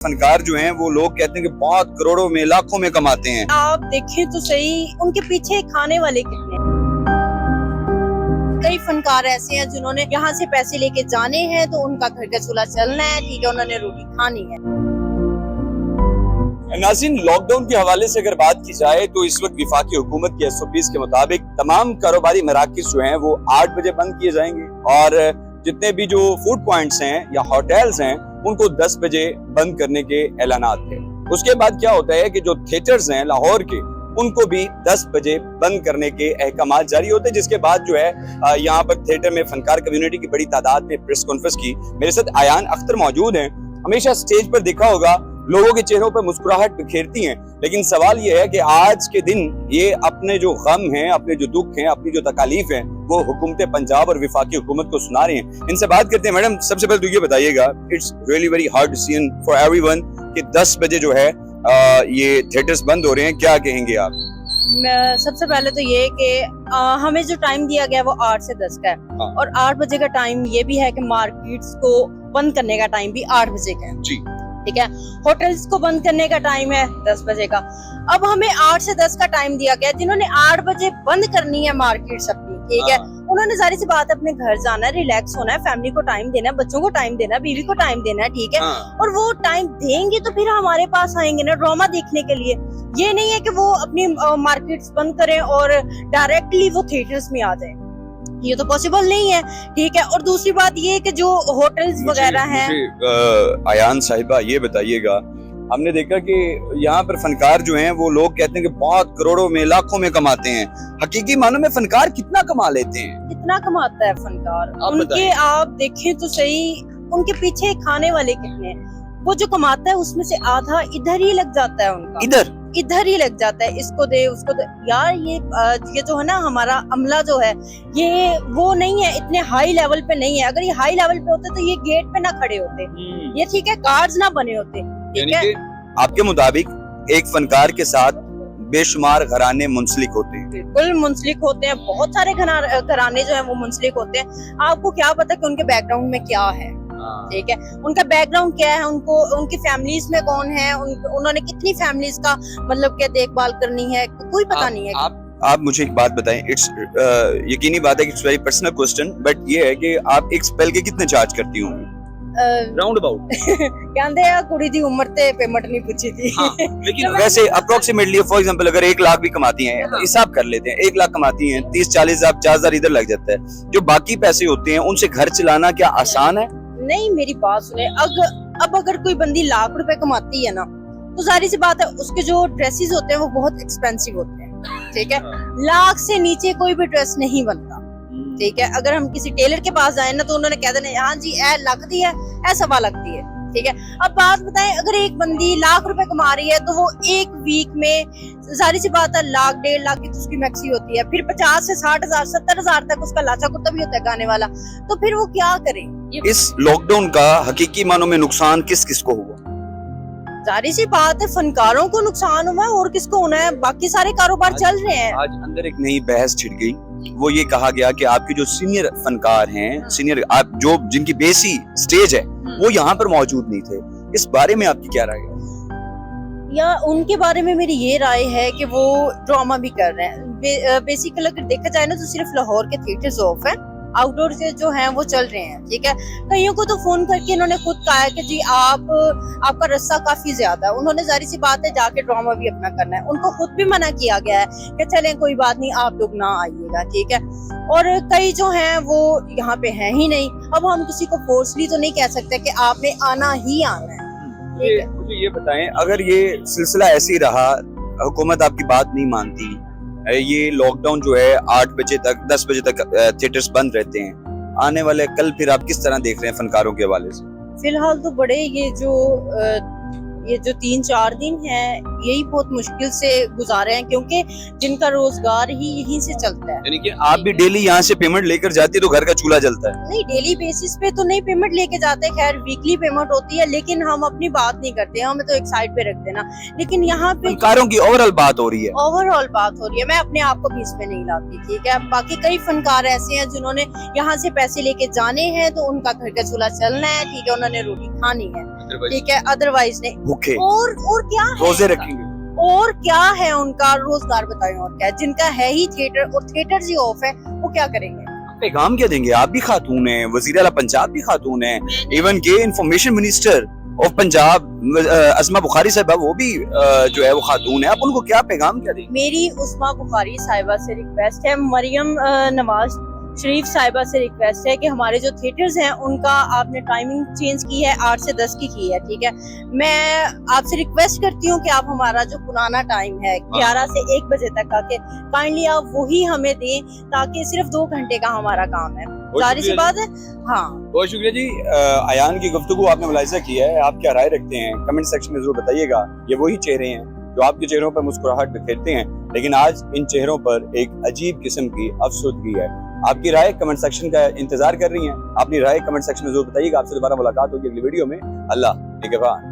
फनकार जो हैं वो लोग कहते हैं कि बहुत करोड़ों में लाखों में कमाते हैं। आप देखें तो सही, उनके पीछे खाने वाले कितने हैं। कई फनकार ऐसे हैं जिन्होंने यहाँ से पैसे लेके जाने हैं तो उनका घर का चूल्हा चलना है, ठीक है, उन्होंने रोटी खानी है। नाज़रीन, लॉकडाउन के हवाले से अगर बात की जाए तो इस वक्त विफाकी हुकूमत के SOPs के मुताबिक तमाम कारोबारी मराकिज़ जो हैं वो 8 बजे बंद किए जाएंगे और जितने भी जो फूड पॉइंट्स हैं या होटल्स हैं उनको 10 बजे बंद करने के ऐलानात थे। उसके बाद क्या होता है कि जो थिएटर्स हैं लाहौर के उनको भी 10 बजे बंद करने के अहकामात जारी होते हैं, जिसके बाद जो है यहाँ पर थिएटर में फनकार कम्युनिटी की बड़ी तादाद में प्रेस कॉन्फ्रेंस की। मेरे साथ आयान अख्तर मौजूद हैं। हमेशा स्टेज पर देखा होगा लोगों के चेहरों पर मुस्कुराहट बिखेरती हैं, लेकिन सवाल ये है कि आज के दिन ये अपने जो गम हैं, अपने जो दुख हैं, अपनी जो तकालीफ हैं वो हुकूमत पंजाब और विफाकी हुकूमत को सुना रहे हैं। इनसे बात करते हैं। मैडम, सबसे पहले तो ये बताइएगा, it's really very hard decision for everyone कि 10 बजे जो है ये थिएटर्स बंद हो रहे हैं, क्या कहेंगे आप? सबसे पहले तो ये कि हमें जो टाइम दिया गया वो 8 से 10 का है। हाँ। और 8 बजे का टाइम ये भी है कि मार्केट्स को बंद करने का टाइम भी 8 बजे का है। जी, ठीक है, होटल्स को बंद करने का टाइम है 10 बजे का। अब हमें 8 से 10 का टाइम दिया गया। जिन्होंने 8 बजे बंद करनी है मार्केट्स अपनी, ठीक है, उन्होंने जारी सी बात अपने घर जाना है, रिलैक्स होना है, फैमिली को टाइम देना है, बच्चों को टाइम देना है, बीवी को टाइम देना है, ठीक है। और वो टाइम देंगे तो फिर हमारे पास आएंगे ना ड्रामा देखने के लिए। ये नहीं है कि वो अपनी मार्केट्स बंद करें और डायरेक्टली वो थिएटर्स में आ जाए, ये तो पॉसिबल नहीं है, ठीक है। और दूसरी बात ये कि जो होटल्स वगैरह हैं। आयान साहिबा, ये बताइएगा, हमने देखा कि यहाँ पर फनकार जो हैं वो लोग कहते हैं कि बहुत करोड़ों में लाखों में कमाते हैं। हकीकी मानो में फनकार कितना कमा लेते हैं? कितना कमाता है फनकार? आप उनके आप देखें तो सही, उनके पीछे खाने वाले कितने हैं। वो जो कमाता है उसमें से आधा इधर ही लग जाता है उनका, इधर ही लग जाता है, इसको दे उसको दे। यार ये जो है ना हमारा अमला जो है ये वो नहीं है, इतने हाई लेवल पे नहीं है। अगर ये हाई लेवल पे होते तो ये गेट पे ना खड़े होते, ये ठीक है, कार्ड्स ना बने होते, ठीक है। आपके मुताबिक एक फनकार के साथ बेशुमार घराने मुंसलिक होते हैं? बिल्कुल मुंसलिक होते हैं, बहुत सारे घराने जो है वो मुंसलिक होते हैं। आपको क्या पता कि उनके बैकग्राउंड में क्या है, ठीक है, उनका बैकग्राउंड क्या है, उनको उनकी फैमिलीज में कौन है, उन्होंने कितनी फैमिलीज का मतलब क्या देखभाल करनी है, कोई पता नहीं है। आप मुझे एक बात बताएं, इट्स यकीनी बात है कि it's very personal question, but ये है कि आप एक स्पेल के कितने चार्ज करती होंगी? राउंड अबाउट कहते हैं कुड़ी दी उम्र ते पेमेंट नहीं पूछी थी। हाँ, लेकिन वैसे अप्रोक्सीमेटली फॉर एग्जांपल अगर 1 लाख भी कमाती हैं, हिसाब कर लेते हैं, 1 लाख कमाती हैं, 30-40 हजार 50,000 इधर लग जाता है। जो बाकी पैसे होते हैं उनसे घर चलाना क्या आसान है? नहीं, मेरी बात सुने, अब अगर कोई बंदी लाख रुपए कमाती है ना तो जारी सी बात है उसके जो ड्रेसेस होते हैं वो बहुत एक्सपेंसिव होते हैं, ठीक है। लाख से नीचे कोई भी ड्रेस नहीं बनता, ठीक है। अगर हम किसी टेलर के पास जाए ना तो उन्होंने कह देना हाँ जी ए लगती है, ए सवा लगती है, ठीक है। अब बात बताएं, अगर एक बंदी लाख रुपए कमा रही है तो वो एक वीक में सारी सी बात है 1-1.5 लाख की तो उसकी मैक्सी होती है, फिर 50 से 60 हजार 70 हजार तक उसका लाचा कुत्ता भी होता है गाने वाला, तो फिर वो क्या करे? इस लॉकडाउन का हकीकी मानों में नुकसान किस किस को हुआ? जारी सी बात है फनकारों को नुकसान हुआ है, और किसको होना है, बाकी सारे कारोबार चल रहे हैं। आज अंदर एक नई बहस छिड़ गई, वो ये कहा गया कि आपके जो सीनियर फनकार हैं, सीनियर आप जो जिनकी बेसी स्टेज है वो यहाँ पर मौजूद नहीं थे। इस बारे में आपकी क्या राय है? या उनके बारे में मेरी ये राय है कि वो ड्रामा भी कर रहे हैं। बेसिकली अगर देखा जाए ना तो सिर्फ लाहौर के थिएटर्स ऑफ है, आउटडोर से जो हैं वो चल रहे हैं, ठीक है। कईयों को तो फोन करके इन्होंने खुद कहा है कि जी आपका रस्सा काफी ज्यादा है। उन्होंने जारी सी बात है जाके ड्रामा भी अपना करना है, उनको खुद भी मना किया गया है कि चलें कोई बात नहीं आप लोग ना आइएगा, ठीक है। और कई जो हैं वो यहाँ पे हैं ही नहीं। अब हम किसी को फोर्सली तो नहीं कह सकते कि आपने आना ही आना है। मुझे ये बताएं, अगर ये सिलसिला ऐसे ही रहा, हुकूमत आपकी बात नहीं मानती, ये लॉकडाउन जो है 8 बजे तक 10 बजे तक थिएटर्स बंद रहते हैं, आने वाले कल फिर आप किस तरह देख रहे हैं फनकारों के हवाले से? फिलहाल तो बड़े ये जो 3-4 दिन हैं यही बहुत मुश्किल से गुजारे हैं, क्योंकि जिनका रोजगार ही यहीं से चलता है। यानी कि आप भी डेली यहाँ से पेमेंट लेकर जाती है तो घर का चूल्हा जलता है? नहीं, डेली बेसिस पे तो नहीं पेमेंट लेके जाते, खैर वीकली पेमेंट होती है, लेकिन हम अपनी बात नहीं करते, हमें तो एक साइड पे रख देना। लेकिन यहाँ पे फनकारों की ओवरऑल बात हो रही है, ओवरऑल बात हो रही है, मैं अपने आप को भी इसमें नहीं लाती, ठीक है। बाकी कई फनकार ऐसे हैं जिन्होंने यहाँ से पैसे लेके जाने हैं तो उनका घर का चूल्हा चलना है, ठीक है, उन्होंने रोटी खानी है। ठीक है, अदरवाइज नहीं। भूखे और क्या है रोजे इनका? रखेंगे। और क्या है उनका रोजगार, बताएं और क्या है? जिनका है ही थिएटर और थिएटर ही ऑफ है, वो क्या करेंगे? पैगाम क्या देंगे? आप भी खातून हैं, वजीर आला पंजाब भी खातून हैं, इवन के information minister of Punjab Asma Bukhari साहबा वो भी जो है वो खातून है। आप उनको क्या पैगाम क्या देंगे? मेरी उस्मा बुखारी साहिबा से रिक्वेस्ट है, मरियम नवाज शरीफ साहिबा से रिक्वेस्ट है कि हमारे जो थिएटर्स हैं उनका आपने टाइमिंग चेंज की है, 8 से 10 की है, ठीक है। मैं आपसे रिक्वेस्ट करती हूँ कि आप हमारा जो पुराना टाइम है 11 से 1 बजे तक का के काइंडली आप वही हमें दें, ताकि सिर्फ 2 घंटे का हमारा काम है। सारी सी बात है। हाँ, बहुत शुक्रिया जी। अयान की गुफ्तगू आपने मुलाहिजा किया है, आप क्या राय रखते हैं कमेंट सेक्शन में जरूर बताइएगा। ये वही चेहरे हैं जो आपके चेहरों पर मुस्कुराहट बिखेरते हैं, लेकिन आज इन चेहरों पर एक अजीब किस्म की अफसुदगी है। आपकी राय कमेंट सेक्शन का इंतजार कर रही हैं। अपनी राय कमेंट सेक्शन में जरूर बताइएगा। आपसे दोबारा मुलाकात होगी अगली वीडियो में। अल्लाह निगहबान।